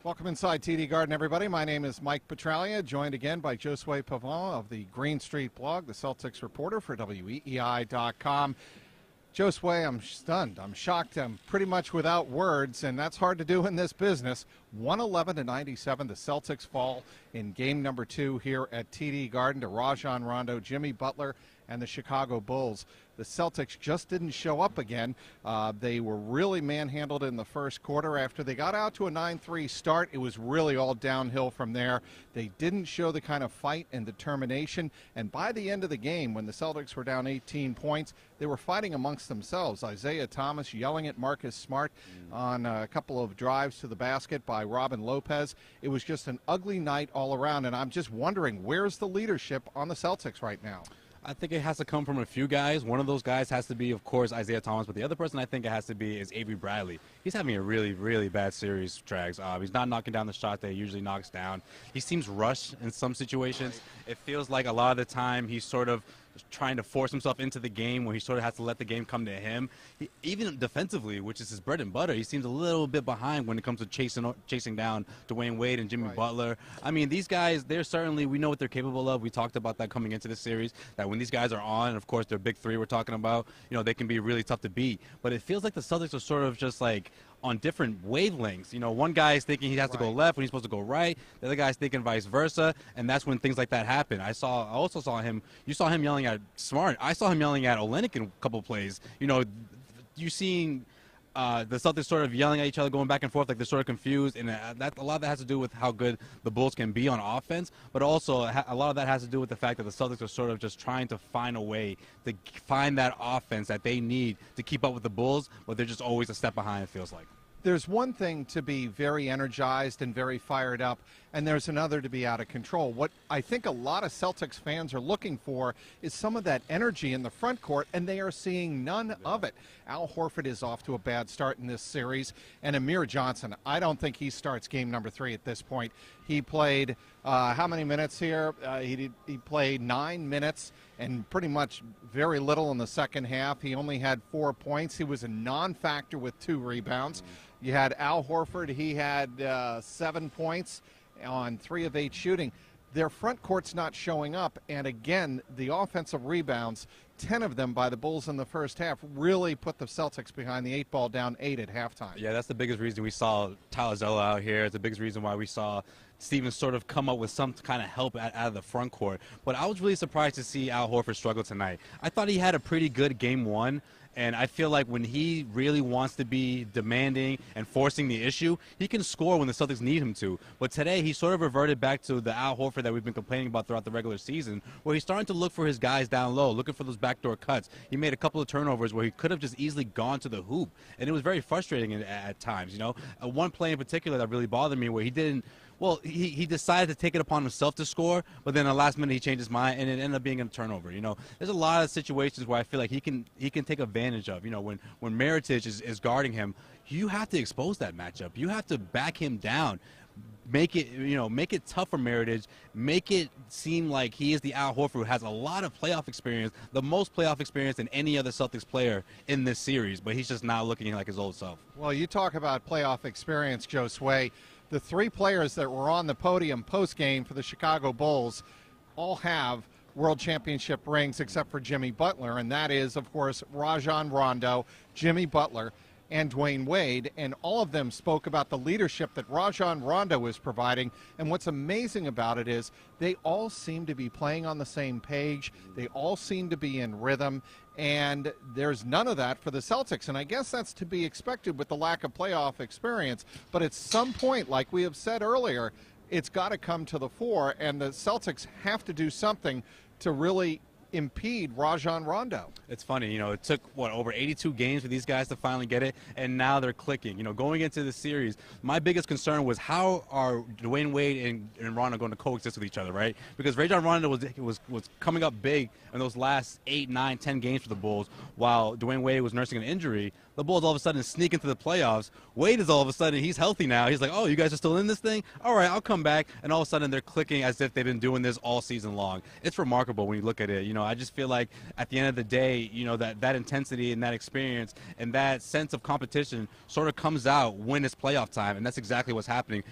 Welcome inside TD Garden, everybody. My name is Mike Petraglia, joined again by Josue Pavon of the Green Street blog, the Celtics reporter for WEEI.com. Josue, I'm stunned. I'm shocked. I'm pretty much without words, and that's hard to do in this business. 111-97, the Celtics fall in game number 2 here at TD Garden to Rajon, Rondo, Jimmy Butler, and the Chicago Bulls. The Celtics just didn't show up again. They were really manhandled in the first quarter. After they got out to a 9-3 start, it was really all downhill from there. They didn't show the kind of fight and determination. And by the end of the game, when the Celtics were down 18 points, they were fighting amongst themselves. Isaiah Thomas yelling at Marcus Smart on a couple of drives to the basket by Robin Lopez. It was just an ugly night all around, and I'm just wondering, where's the leadership on the Celtics right now? I think it has to come from a few guys. One of those guys has to be, of course, Isaiah Thomas, but the other person I think it has to be is Avery Bradley. He's having a really, really bad series, Trags. He's not knocking down the shot that he usually knocks down. He seems rushed in some situations. It feels like a lot of the time he's sort of trying to force himself into the game where he sort of has to let the game come to him. Even defensively, which is his bread and butter, he seems a little bit behind when it comes to chasing down Dwayne Wade and Jimmy Butler. I mean, these guys, they're certainly, we know what they're capable of. We talked about that coming into the series, that when these guys are on, and of course their big three we're talking about, they can be really tough to beat. But it feels like the Celtics are sort of just like on different wavelengths. One guy is thinking he has to go left when he's supposed to go right. The other guy's thinking vice versa, and that's when things like that happen. I also saw him. You saw him yelling at Smart. I saw him yelling at Olynyk in a couple of plays. You seeing the Celtics sort of yelling at each other, going back and forth, like they're sort of confused, and a lot of that has to do with how good the Bulls can be on offense, but also a lot of that has to do with the fact that the Celtics are sort of just trying to find a way to find that offense that they need to keep up with the Bulls, but they're just always a step behind, it feels like. There's one thing to be very energized and very fired up, and there's another to be out of control. What I think a lot of Celtics fans are looking for is some of that energy in the front court, and they are seeing none of it. Al Horford is off to a bad start in this series, and Amir Johnson, I don't think he starts game number 3 at this point. He played how many minutes here? He played 9 minutes and pretty much very little in the second half. He only had 4 points. He was a non-factor with 2 rebounds. You had Al Horford. He had 7 points on 3 of 8 shooting. Their front court's not showing up, and again, the offensive rebounds, 10 of them by the Bulls in the first half, really put the Celtics behind the 8 ball, down 8 at halftime. Yeah, that's the biggest reason we saw Tyler Zeller out here. It's the biggest reason why we saw Stevens sort of come up with some kind of help out of the front court. But I was really surprised to see Al Horford struggle tonight. I thought he had a pretty good game 1. And I feel like when he really wants to be demanding and forcing the issue, he can score when the Celtics need him to. But today, he sort of reverted back to the Al Horford that we've been complaining about throughout the regular season, where he's starting to look for his guys down low, looking for those backdoor cuts. He made a couple of turnovers where he could have just easily gone to the hoop. And it was very frustrating at times, One play in particular that really bothered me where he didn't, well, he decided to take it upon himself to score, but then at the last minute he changed his mind, and it ended up being a turnover. There's a lot of situations where I feel like he can take advantage of. When Mirotic is guarding him, you have to expose that matchup. You have to back him down. Make it tough for Mirotic. Make it seem like he is the Al Horford who has a lot of playoff experience, the most playoff experience than any other Celtics player in this series, but he's just not looking like his old self. Well, you talk about playoff experience, Josue. The 3 players that were on the podium post-game for the Chicago Bulls all have World Championship rings except for Jimmy Butler, and that is, of course, Rajon Rondo, Jimmy Butler, and Dwayne Wade, and all of them spoke about the leadership that Rajon Rondo is providing. And what's amazing about it is they all seem to be playing on the same page. They all seem to be in rhythm, and there's none of that for the Celtics. And I guess that's to be expected with the lack of playoff experience. But at some point, like we have said earlier, it's got to come to the fore, and the Celtics have to do something to really impede Rajon Rondo. It's funny, it took, over 82 games for these guys to finally get it, and now they're clicking. Going into the series, my biggest concern was how are Dwayne Wade and Rondo going to coexist with each other, right? Because Rajon Rondo was coming up big in those last 8, 9, 10 games for the Bulls, while Dwayne Wade was nursing an injury. The Bulls all of a sudden sneak into the playoffs. Wade is all of a sudden, he's healthy now. He's like, oh, you guys are still in this thing? All right, I'll come back. And all of a sudden they're clicking as if they've been doing this all season long. It's remarkable when you look at it. I just feel like at the end of the day, that intensity and that experience and that sense of competition sort of comes out when it's playoff time, and that's exactly what's happening,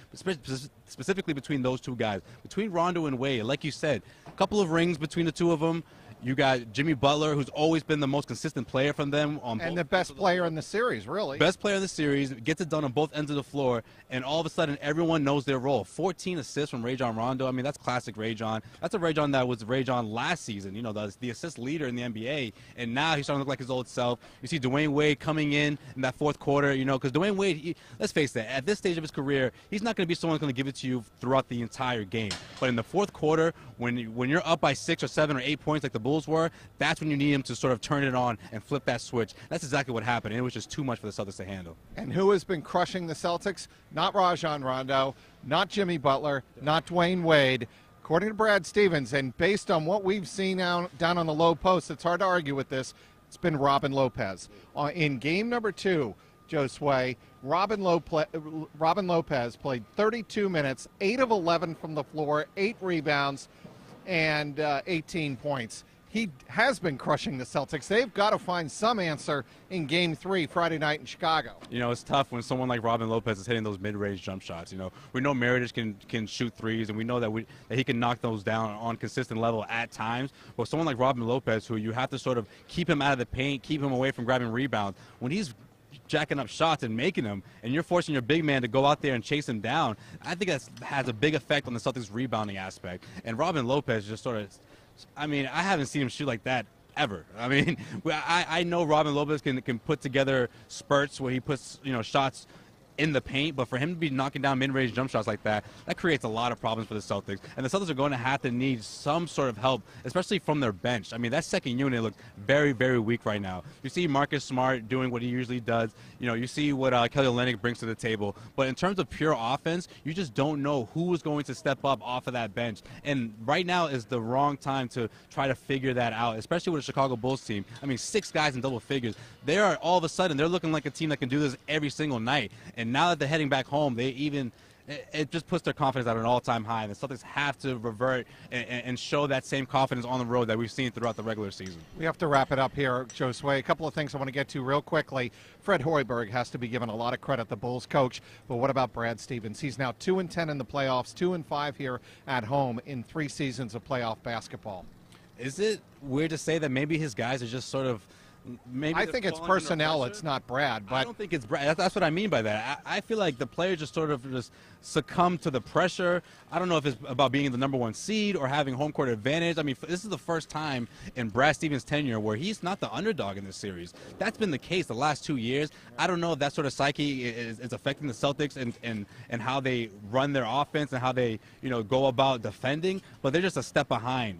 specifically between those two guys, between Rondo and Wade. Like you said, a couple of rings between the two of them. You got Jimmy Butler, who's always been the most consistent player from them. And the best player in the series, really. Best player in the series, gets it done on both ends of the floor, and all of a sudden everyone knows their role. 14 assists from Rajon Rondo. I mean, that's classic Rajon. That's a Rajon that was Rajon last season, the assist leader in the NBA, and now he's starting to look like his old self. You see Dwayne Wade coming in that fourth quarter, because Dwayne Wade, let's face it, at this stage of his career, he's not going to be someone who's going to give it to you throughout the entire game. But in the fourth quarter, when you're up by 6 or 7 or 8 points like the Bulls were, that's when you need him to sort of turn it on and flip that switch. That's exactly what happened, and it was just too much for the Celtics to handle. And who has been crushing the Celtics? Not Rajon Rondo, not Jimmy Butler, not Dwayne Wade. According to Brad Stevens, and based on what we've seen down on the low post, it's hard to argue with this, it's been Robin Lopez. In game number 2, Josue, Robin Lopez played 32 minutes, 8 of 11 from the floor, 8 rebounds, and 18 points. He has been crushing the Celtics. They've got to find some answer in Game 3 Friday night in Chicago. It's tough when someone like Robin Lopez is hitting those mid-range jump shots. We know Meredith can shoot threes, and we know that he can knock those down on consistent level at times. But someone like Robin Lopez, who you have to sort of keep him out of the paint, keep him away from grabbing rebounds, when he's jacking up shots and making them, and you're forcing your big man to go out there and chase him down, I think that has a big effect on the Celtics' rebounding aspect. And Robin Lopez just sort of, I haven't seen him shoot like that ever. I know Robin Lopez can put together spurts where he puts shots in the paint, but for him to be knocking down mid-range jump shots like that creates a lot of problems for the Celtics. And the Celtics are going to have to need some sort of help, especially from their bench. That second unit looks very, very weak right now. You see Marcus Smart doing what he usually does. You see what Kelly Olynyk brings to the table. But in terms of pure offense, you just don't know who is going to step up off of that bench. And right now is the wrong time to try to figure that out, especially with the Chicago Bulls team. 6 guys in double figures. They are all of a sudden, they're looking like a team that can do this every single night. And now that they're heading back home, it just puts their confidence at an all-time high, and the Celtics have to revert and show that same confidence on the road that we've seen throughout the regular season. We have to wrap it up here, Josue. A couple of things I want to get to real quickly. Fred Hoiberg has to be given a lot of credit, the Bulls coach, but what about Brad Stevens? He's now 2-10 in the playoffs, 2-5 here at home in 3 seasons of playoff basketball. Is it weird to say that maybe his guys are just sort of I think it's personnel, it's not Brad. But I don't think it's Brad. That's what I mean by that. I feel like the players just sort of just succumb to the pressure. I don't know if it's about being the number 1 seed or having home court advantage. This is the first time in Brad Stevens' tenure where he's not the underdog in this series. That's been the case the last 2 years. I don't know if that sort of psyche is affecting the Celtics and how they run their offense and how they go about defending, but they're just a step behind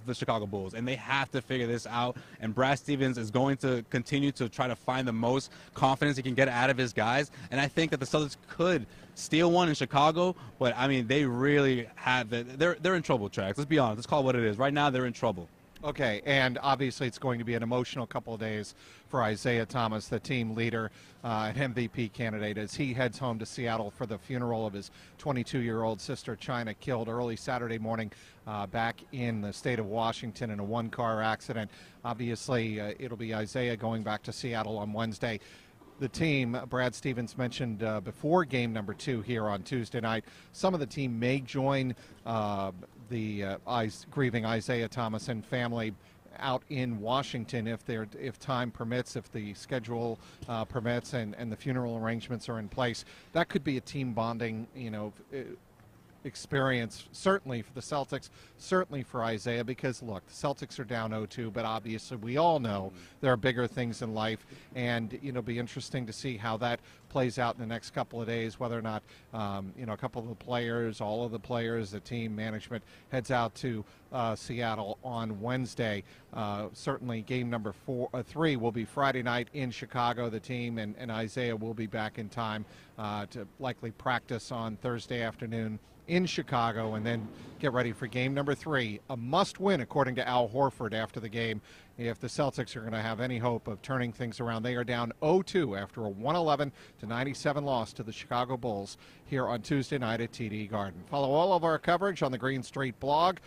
the Chicago Bulls, and they have to figure this out. And Brad Stevens is going to continue to try to find the most confidence he can get out of his guys. And I think that the Celtics could steal one in Chicago, but they really have they're in trouble, Trax. Let's be honest. Let's call it what it is. Right now, they're in trouble. Okay, and obviously it's going to be an emotional couple of days for Isaiah Thomas, the team leader and MVP candidate, as he heads home to Seattle for the funeral of his 22-year-old sister, China, killed early Saturday morning back in the state of Washington in a 1-car accident. Obviously, it'll be Isaiah going back to Seattle on Wednesday. The team, Brad Stevens mentioned before game number 2 here on Tuesday night, some of the team may join the grieving Isaiah Thomas and family out in Washington if time permits, if the schedule permits, and the funeral arrangements are in place. That could be a team bonding, experience, certainly for the Celtics, certainly for Isaiah, because look, the Celtics are down 0-2, but obviously we all know there are bigger things in life, and it'll be interesting to see how that plays out in the next couple of days, whether or not a couple of the players, all of the players, the team management heads out to Seattle on Wednesday. Certainly game number 3 will be Friday night in Chicago. The team and Isaiah will be back in time to likely practice on Thursday afternoon in Chicago, and then get ready for game number 3. A must-win, according to Al Horford after the game, if the Celtics are going to have any hope of turning things around. They are down 0-2 after a 111-97 loss to the Chicago Bulls here on Tuesday night at TD Garden. Follow all of our coverage on the Green Street blog.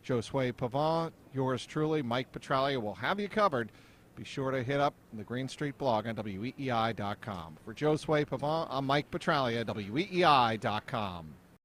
Josue Pavon, yours truly, Mike Petraglia, will have you covered. Be sure to hit up the Green Street blog on WEEI.com. For Josue Pavon, I'm Mike Petraglia, WEEI.com.